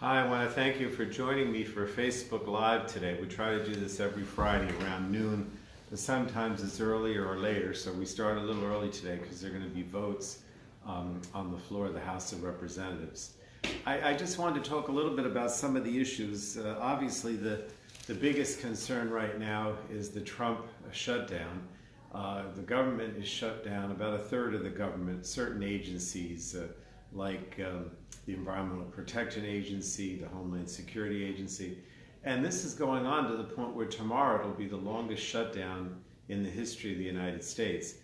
Hi, I want to thank you for joining me for Facebook Live today. We try to do this every Friday around noon, but sometimes it's earlier or later, so we start a little early today because there are going to be votes on the floor of the House of Representatives. I just wanted to talk a little bit about some of the issues. Obviously, the biggest concern right now is the Trump shutdown. The government is shut down, about a third of the government, certain agencies like the Environmental Protection Agency, the Homeland Security Agency. And this is going on to the point where tomorrow it'll be the longest shutdown in the history of the United States.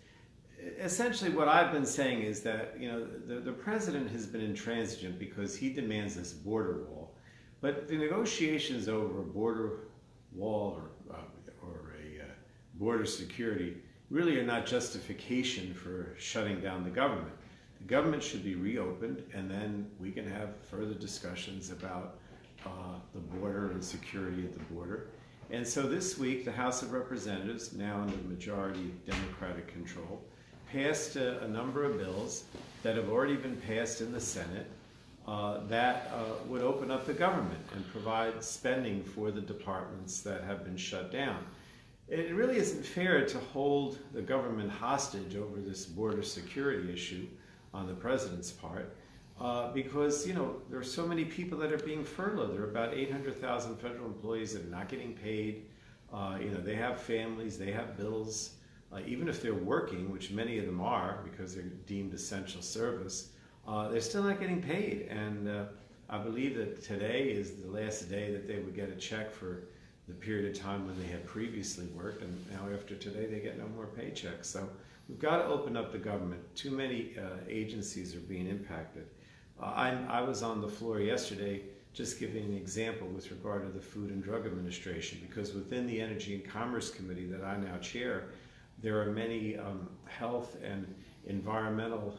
Essentially what I've been saying is that, the president has been intransigent because he demands this border wall. But the negotiations over a border wall or a border security really are not justification for shutting down the government. The government should be reopened, and then we can have further discussions about the border and security at the border. And so this week, the House of Representatives, now under majority Democratic control, passed a number of bills that have already been passed in the Senate that would open up the government and provide spending for the departments that have been shut down. It really isn't fair to hold the government hostage over this border security issue on the president's part, because there are so many people that are being furloughed. There are about 800,000 federal employees that are not getting paid. They have families, they have bills. Even if they're working, which many of them are because they're deemed essential service, they're still not getting paid. And I believe that today is the last day that they would get a check for the period of time when they had previously worked, and now after today they get no more paychecks. So we've got to open up the government. Too many agencies are being impacted. I was on the floor yesterday just giving an example with regard to the Food and Drug Administration, because within the Energy and Commerce Committee that I now chair, there are many health and environmental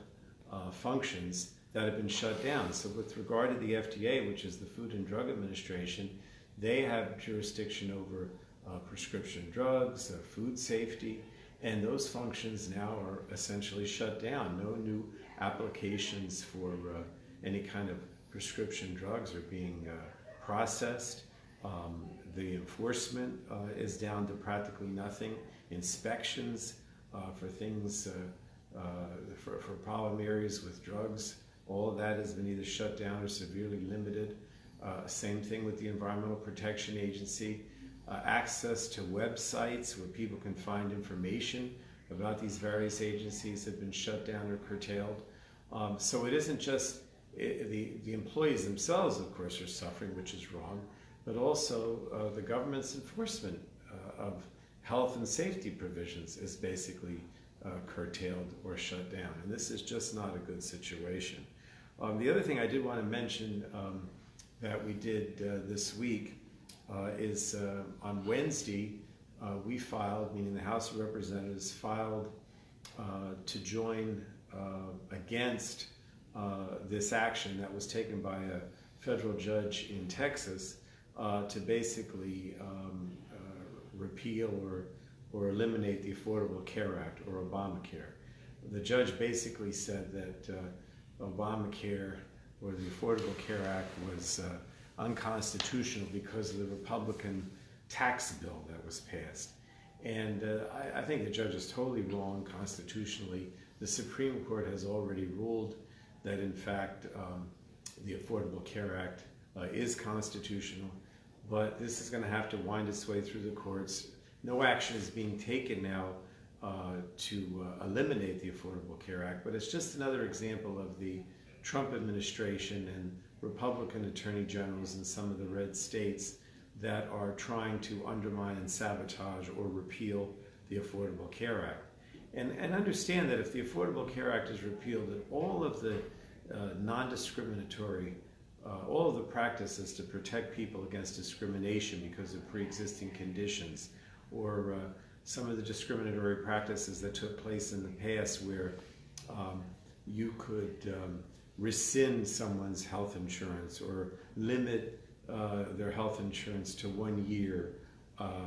functions that have been shut down. So with regard to the FDA, which is the Food and Drug Administration, they have jurisdiction over prescription drugs, food safety, and those functions now are essentially shut down. No new applications for any kind of prescription drugs are being processed. The enforcement is down to practically nothing. Inspections for things, for problem areas with drugs, all of that has been either shut down or severely limited. Same thing with the Environmental Protection Agency. Access to websites where people can find information about these various agencies have been shut down or curtailed. So it isn't just the employees themselves, of course, are suffering, which is wrong, but also the government's enforcement of health and safety provisions is basically curtailed or shut down. And this is just not a good situation. The other thing I did want to mention that we did this week is on Wednesday, we filed, meaning the House of Representatives filed to join against this action that was taken by a federal judge in Texas to basically repeal or eliminate the Affordable Care Act, or Obamacare. The judge basically said that Obamacare, or the Affordable Care Act, was unconstitutional because of the Republican tax bill that was passed. And I think the judge is totally wrong constitutionally. The Supreme Court has already ruled that, in fact, the Affordable Care Act is constitutional, but this is going to have to wind its way through the courts. No action is being taken now to eliminate the Affordable Care Act, but it's just another example of the Trump administration and Republican attorney generals in some of the red states that are trying to undermine and sabotage or repeal the Affordable Care Act. And understand that if the Affordable Care Act is repealed, that all of the non-discriminatory, all of the practices to protect people against discrimination because of pre-existing conditions, or some of the discriminatory practices that took place in the past where you could rescind someone's health insurance or limit their health insurance to 1 year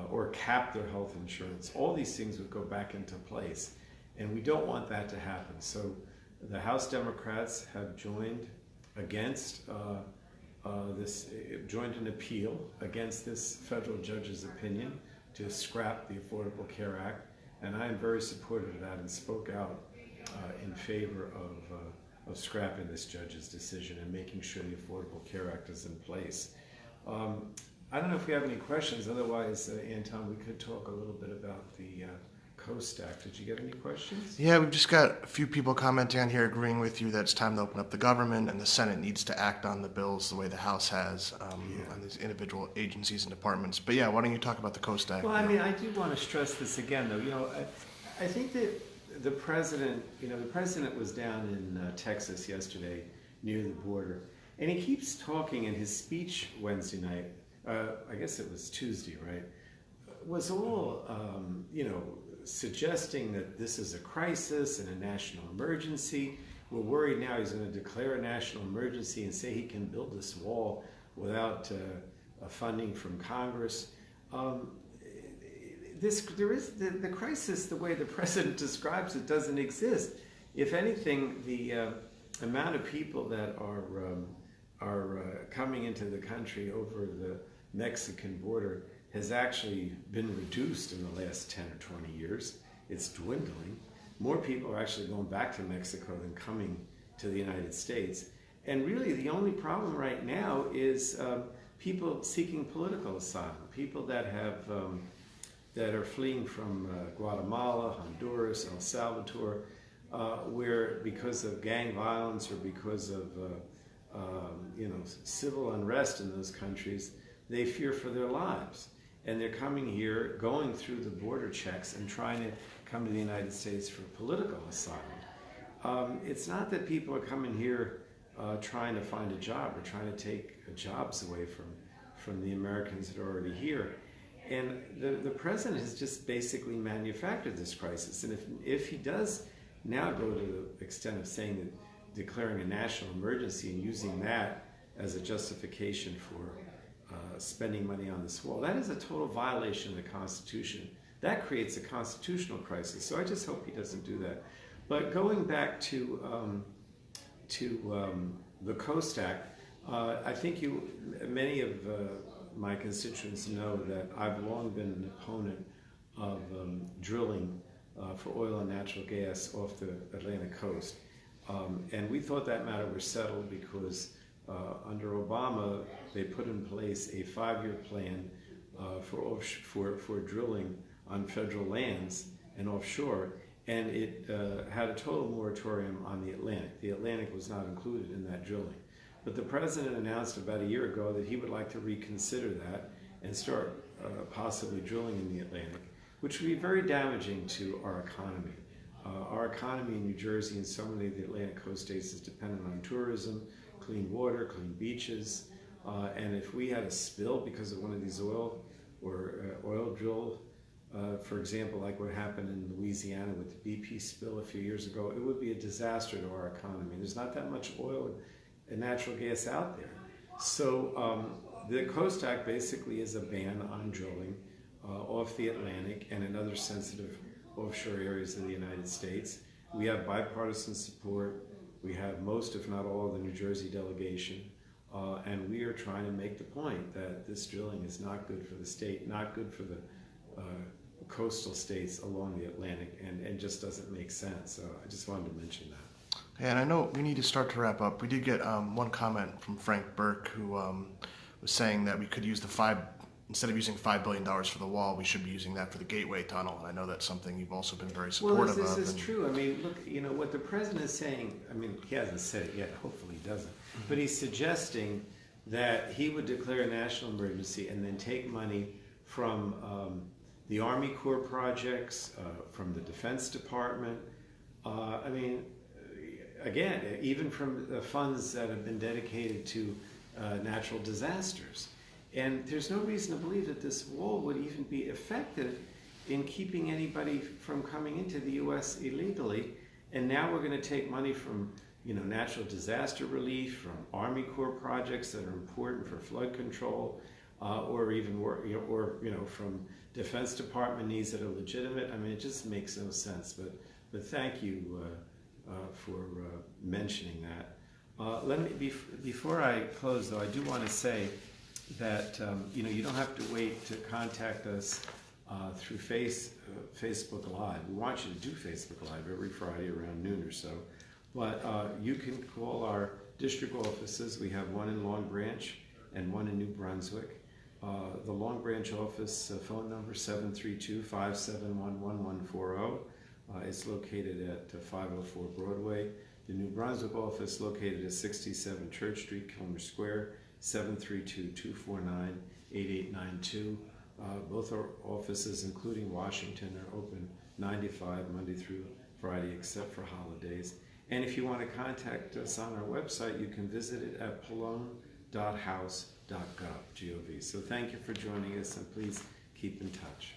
or cap their health insurance. All these things would go back into place, and we don't want that to happen. So the House Democrats have joined against joined an appeal against this federal judge's opinion to scrap the Affordable Care Act, and I am very supportive of that and spoke out in favor of scrapping this judge's decision and making sure the Affordable Care Act is in place. I don't know if we have any questions. Otherwise, Anton, we could talk a little bit about the Coast Act. Did you get any questions? Yeah, we've just got a few people commenting on here agreeing with you that it's time to open up the government and the Senate needs to act on the bills the way the House has on these individual agencies and departments. But yeah, why don't you talk about the Coast Act? Well, I mean, I do want to stress this again, though. You know, I think that the president was down in Texas yesterday near the border, and he keeps talking in his speech Wednesday night, I guess it was Tuesday, right, was all, suggesting that this is a crisis and a national emergency. We're worried now he's going to declare a national emergency and say he can build this wall without funding from Congress. The crisis, the way the president describes it, doesn't exist. If anything, the amount of people that are coming into the country over the Mexican border has actually been reduced in the last 10 or 20 years. It's dwindling. More people are actually going back to Mexico than coming to the United States. And really the only problem right now is people seeking political asylum, people that are fleeing from Guatemala, Honduras, El Salvador, where because of gang violence or because of civil unrest in those countries, they fear for their lives. And they're coming here, going through the border checks and trying to come to the United States for political asylum. It's not that people are coming here trying to find a job or trying to take jobs away from the Americans that are already here. And the president has just basically manufactured this crisis. And if he does now go to the extent of saying that declaring a national emergency and using that as a justification for spending money on this wall, that is a total violation of the Constitution. That creates a constitutional crisis. So I just hope he doesn't do that. But going back to the Coast Act, I think many of my constituents know that I've long been an opponent of drilling for oil and natural gas off the Atlantic coast. And we thought that matter was settled because under Obama, they put in place a 5-year plan for drilling on federal lands and offshore, and it had a total moratorium on the Atlantic. The Atlantic was not included in that drilling. But the president announced about a year ago that he would like to reconsider that and start possibly drilling in the Atlantic, which would be very damaging to our economy. Our economy in New Jersey and so many of the Atlantic coast states is dependent on tourism, clean water, clean beaches, and if we had a spill because of one of these oil drill, for example, like what happened in Louisiana with the BP spill a few years ago, it would be a disaster to our economy. There's not that much oil and natural gas out there. So the Coast Act basically is a ban on drilling off the Atlantic and in other sensitive offshore areas of the United States. We have bipartisan support. We have most, if not all, of the New Jersey delegation. And we are trying to make the point that this drilling is not good for the state, not good for the coastal states along the Atlantic, and just doesn't make sense. So I just wanted to mention that. And I know we need to start to wrap up. We did get one comment from Frank Burke who was saying that we could use instead of using $5 billion for the wall, we should be using that for the Gateway Tunnel. And I know that's something you've also been very supportive of. Well, this is true. I mean, look, what the president is saying, I mean, he hasn't said it yet, hopefully he doesn't, but he's suggesting that he would declare a national emergency and then take money from the Army Corps projects, from the Defense Department, I mean, again, even from the funds that have been dedicated to natural disasters. And there's no reason to believe that this wall would even be effective in keeping anybody from coming into the U.S. illegally. And now we're going to take money from, natural disaster relief, from Army Corps projects that are important for flood control, or from Defense Department needs that are legitimate. I mean, it just makes no sense. But thank you for mentioning that. Before I close, though, I do want to say that you don't have to wait to contact us through Facebook Live. We want you to do Facebook Live every Friday around noon or so. But you can call our district offices. We have one in Long Branch and one in New Brunswick. The Long Branch office phone number 732-571-1140. It's located at 504 Broadway. The New Brunswick office located at 67 Church Street, Kilmer Square, 732-249-8892. Both our offices, including Washington, are open 9 to 5, Monday through Friday, except for holidays. And if you want to contact us on our website, you can visit it at palone.house.gov. So thank you for joining us, and please keep in touch.